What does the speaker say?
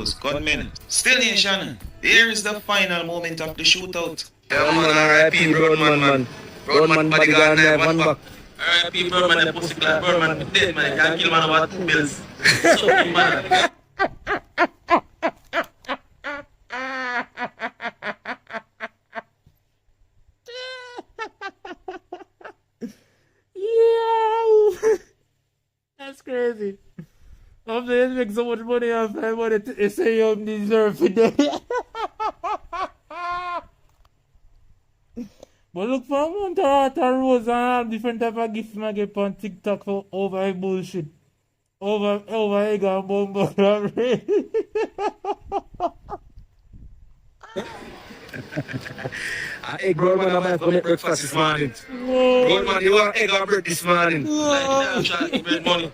those gunmen. Still nation, here is the final moment of the shootout. Yeah, man, R.I.P. Broadman, man. Broadman bodyguard, one back. R.I.P. Birdman, the pussy clap. Birdman dead, man. Can't kill man over 2 bills. So, man. Yeah, that's crazy. I'm saying make so much money off my money to say you deserve it. But look for amount of rose and different type of gifts I get on TikTok for over bullshit. Over egg and bumbo. Egg Broadman, I'm going to make breakfast this morning. Broadman, you want egg or bread this morning? Like, bread money.